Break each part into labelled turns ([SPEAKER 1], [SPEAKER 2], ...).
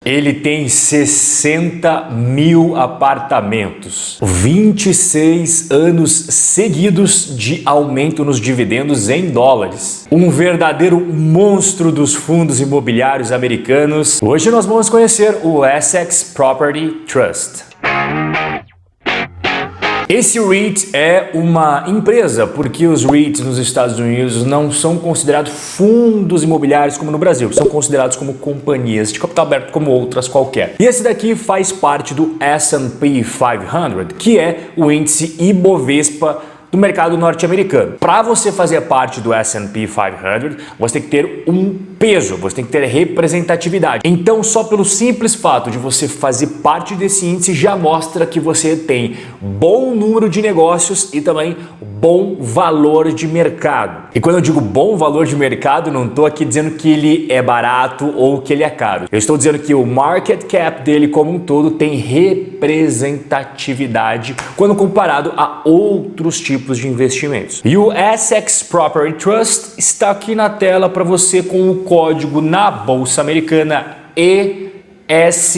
[SPEAKER 1] Ele tem 60 mil apartamentos, 26 anos seguidos de aumento nos dividendos em dólares. Um verdadeiro monstro dos fundos imobiliários americanos. Hoje nós vamos conhecer o Essex Property Trust. Esse REIT é uma empresa, porque os REITs nos Estados Unidos não são considerados fundos imobiliários como no Brasil, são considerados como companhias de capital aberto como outras qualquer. E esse daqui faz parte do S&P 500, que é o índice Ibovespa do mercado norte-americano. Para você fazer parte do S&P 500, você tem que ter um peso, você tem que ter representatividade. Então, só pelo simples fato de você fazer parte desse índice já mostra que você tem bom número de negócios e também bom valor de mercado. E quando eu digo bom valor de mercado, não estou aqui dizendo que ele é barato ou que ele é caro. Eu estou dizendo que o market cap dele como um todo tem representatividade quando comparado a outros tipos de investimentos. E o Essex Property Trust está aqui na tela para você com o código na Bolsa Americana ESS.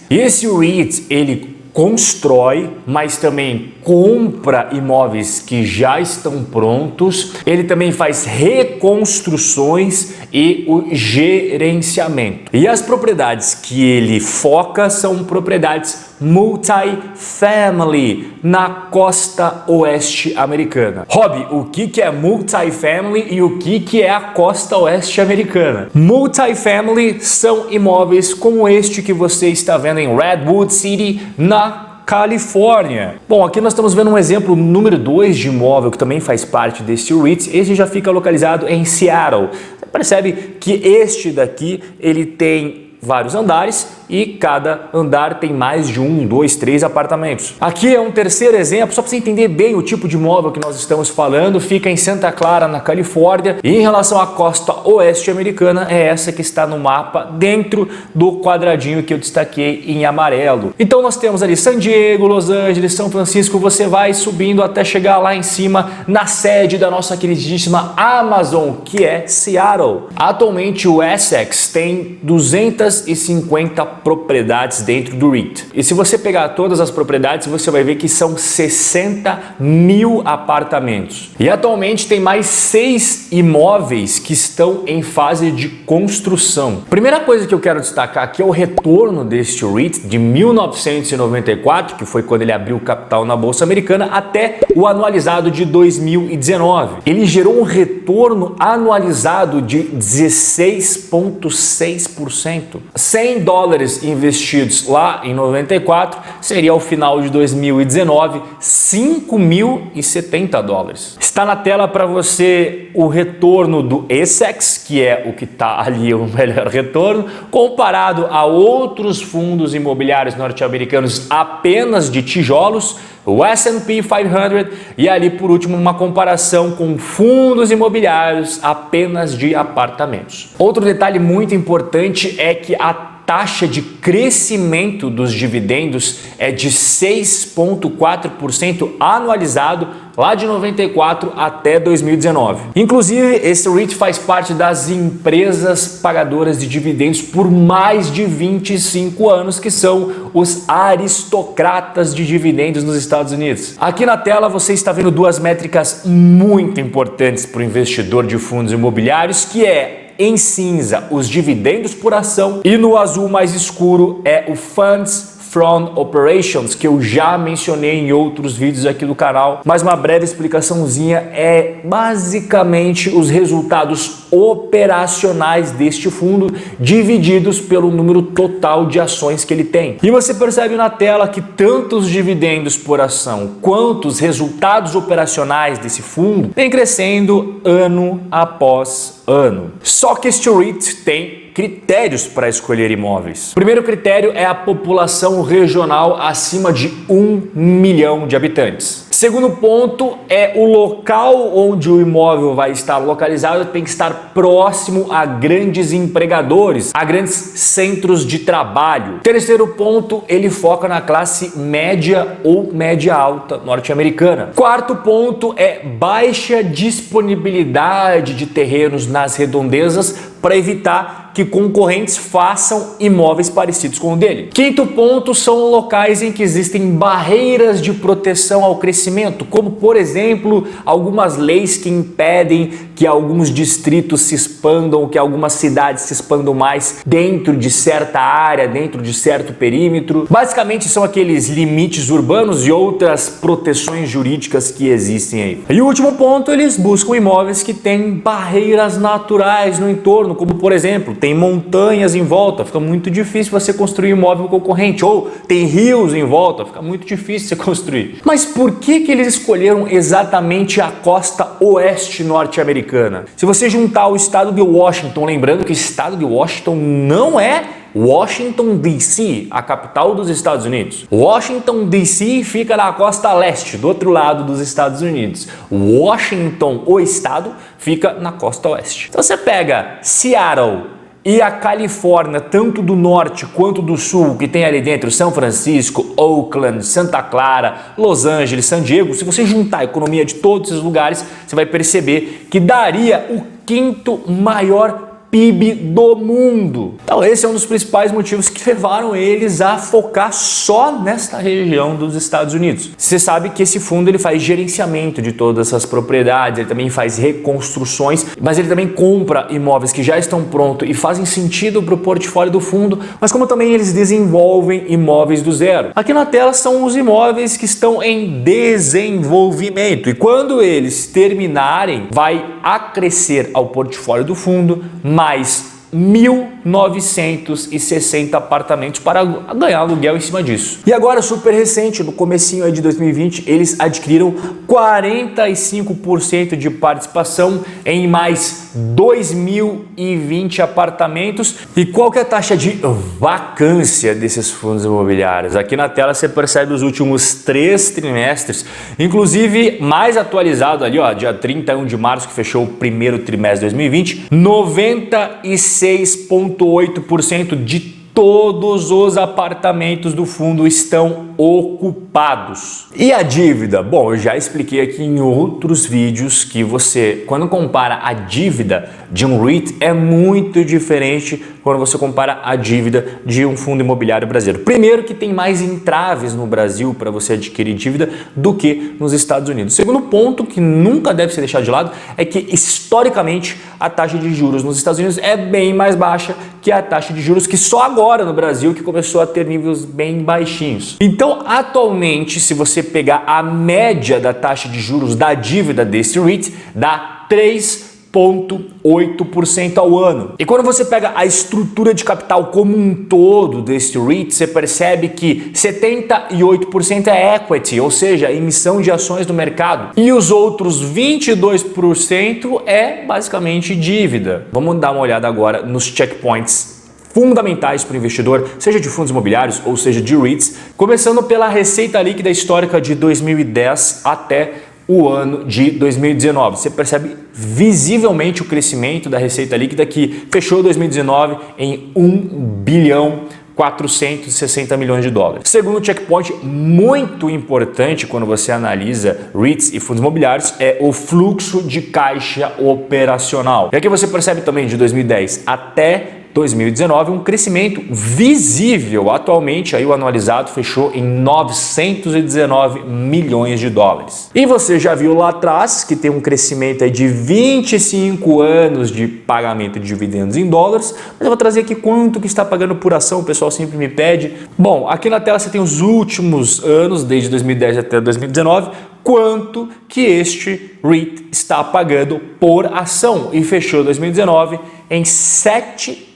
[SPEAKER 1] E esse REIT, ele constrói, mas também compra imóveis que já estão prontos. Ele também faz reconstruções e o gerenciamento. E as propriedades que ele foca são propriedades multifamily na costa oeste americana. Rob, o que é multifamily e o que é a costa oeste americana? Multifamily são imóveis como este que você está vendo em Redwood City, na Califórnia. Bom, aqui nós estamos vendo um exemplo número 2 de imóvel que também faz parte desse REIT. Esse já fica localizado em Seattle. Você percebe que este daqui, ele tem vários andares e cada andar tem mais de 1, 2, 3 apartamentos. Aqui é um terceiro exemplo, só para você entender bem o tipo de imóvel que nós estamos falando, fica em Santa Clara, na Califórnia, e em relação à costa oeste americana, é essa que está no mapa dentro do quadradinho que eu destaquei em amarelo. Então nós temos ali San Diego, Los Angeles, São Francisco, você vai subindo até chegar lá em cima na sede da nossa queridíssima Amazon, que é Seattle. Atualmente o Essex tem 250 propriedades dentro do REIT. E se você pegar todas as propriedades, você vai ver que são 60 mil apartamentos. E atualmente tem mais 6 imóveis que estão em fase de construção. Primeira coisa que eu quero destacar aqui é o retorno deste REIT de 1994, que foi quando ele abriu o capital na Bolsa Americana, até o anualizado de 2019. Ele gerou um retorno anualizado de 16,6%. $100 investidos lá em 94 seria ao final de 2019 $5.070. Está na tela para você o retorno do Essex, que é o que está ali o melhor retorno, comparado a outros fundos imobiliários norte-americanos apenas de tijolos, o S&P 500, e ali por último uma comparação com fundos imobiliários apenas de apartamentos. Outro detalhe muito importante é que a taxa de crescimento dos dividendos é de 6,4% anualizado lá de 94 até 2019. Inclusive, esse REIT faz parte das empresas pagadoras de dividendos por mais de 25 anos, que são os aristocratas de dividendos nos Estados Unidos. Aqui na tela você está vendo duas métricas muito importantes para o investidor de fundos imobiliários, que é em cinza os dividendos por ação e no azul mais escuro é o Funds From Operations, que eu já mencionei em outros vídeos aqui do canal, mas uma breve explicaçãozinha é basicamente os resultados operacionais deste fundo divididos pelo número total de ações que ele tem. E você percebe na tela que tanto os dividendos por ação quanto os resultados operacionais desse fundo vem crescendo ano após ano. Só que este REIT tem critérios para escolher imóveis. O primeiro critério é a população regional acima de 1 milhão de habitantes. Segundo ponto é o local onde o imóvel vai estar localizado tem que estar próximo a grandes empregadores, a grandes centros de trabalho. Terceiro ponto, ele foca na classe média ou média alta norte-americana. Quarto ponto é baixa disponibilidade de terrenos nas redondezas para evitar que concorrentes façam imóveis parecidos com o dele. Quinto ponto são locais em que existem barreiras de proteção ao crescimento, como por exemplo, algumas leis que impedem que alguns distritos se expandam, que algumas cidades se expandam mais dentro de certa área, dentro de certo perímetro. Basicamente são aqueles limites urbanos e outras proteções jurídicas que existem aí. E o último ponto, eles buscam imóveis que têm barreiras naturais no entorno, como por exemplo, tem montanhas em volta, fica muito difícil você construir um imóvel concorrente, ou tem rios em volta, fica muito difícil você construir. Mas por que eles escolheram exatamente a costa oeste norte-americana? Se você juntar o estado de Washington, lembrando que o estado de Washington não é Washington, D.C., a capital dos Estados Unidos. Washington, D.C. fica na costa leste, do outro lado dos Estados Unidos. Washington, o estado, fica na costa oeste. Então você pega Seattle e a Califórnia, tanto do norte quanto do sul, que tem ali dentro São Francisco, Oakland, Santa Clara, Los Angeles, San Diego, se você juntar a economia de todos esses lugares, você vai perceber que daria o quinto maior PIB do mundo. Então esse é um dos principais motivos que levaram eles a focar só nesta região dos Estados Unidos. Você sabe que esse fundo ele faz gerenciamento de todas essas propriedades, ele também faz reconstruções, mas ele também compra imóveis que já estão prontos e fazem sentido para o portfólio do fundo, mas como também eles desenvolvem imóveis do zero. Aqui na tela são os imóveis que estão em desenvolvimento e quando eles terminarem, vai acrescer ao portfólio do fundo mais 1.960 apartamentos para ganhar aluguel em cima disso. E agora, super recente, no comecinho aí de 2020, eles adquiriram 45% de participação em mais 2.020 apartamentos. E qual que é a taxa de vacância desses fundos imobiliários? Aqui na tela você percebe os últimos 3 trimestres, inclusive mais atualizado ali, ó, dia 31 de março, que fechou o primeiro trimestre de 2020, 96,8% de todos os apartamentos do fundo estão ocupados. E a dívida? Bom, eu já expliquei aqui em outros vídeos que você, quando compara a dívida de um REIT, é muito diferente quando você compara a dívida de um fundo imobiliário brasileiro. Primeiro que tem mais entraves no Brasil para você adquirir dívida do que nos Estados Unidos. Segundo ponto, que nunca deve ser deixado de lado, é que historicamente a taxa de juros nos Estados Unidos é bem mais baixa que a taxa de juros que só agora no Brasil que começou a ter níveis bem baixinhos. Então, atualmente, se você pegar a média da taxa de juros da dívida desse REIT, dá 3,8% ao ano. E quando você pega a estrutura de capital como um todo desse REIT, você percebe que 78% é equity, ou seja, emissão de ações no mercado. E os outros 22% é basicamente dívida. Vamos dar uma olhada agora nos checkpoints fundamentais para o investidor, seja de fundos imobiliários ou seja de REITs, começando pela receita líquida histórica de 2010 até o ano de 2019. Você percebe visivelmente o crescimento da receita líquida que fechou 2019 em 1,460 bilhões de dólares. Segundo checkpoint muito importante quando você analisa REITs e fundos imobiliários é o fluxo de caixa operacional. E aqui você percebe também de 2010 até 2019 um crescimento visível. Atualmente aí o anualizado fechou em 919 milhões de dólares. E você já viu lá atrás que tem um crescimento aí de 25 anos de pagamento de dividendos em dólares, mas eu vou trazer aqui quanto que está pagando por ação, o pessoal sempre me pede. Bom, aqui na tela você tem os últimos anos, desde 2010 até 2019, quanto que este REIT está pagando por ação e fechou 2019 em $7,80.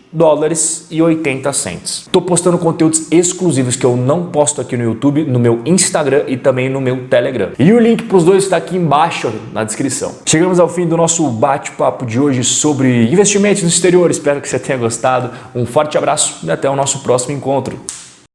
[SPEAKER 1] Estou postando conteúdos exclusivos que eu não posto aqui no YouTube, no meu Instagram e também no meu Telegram. E o link para os dois está aqui embaixo na descrição. Chegamos ao fim do nosso bate-papo de hoje sobre investimentos no exterior. Espero que você tenha gostado. Um forte abraço e até o nosso próximo encontro.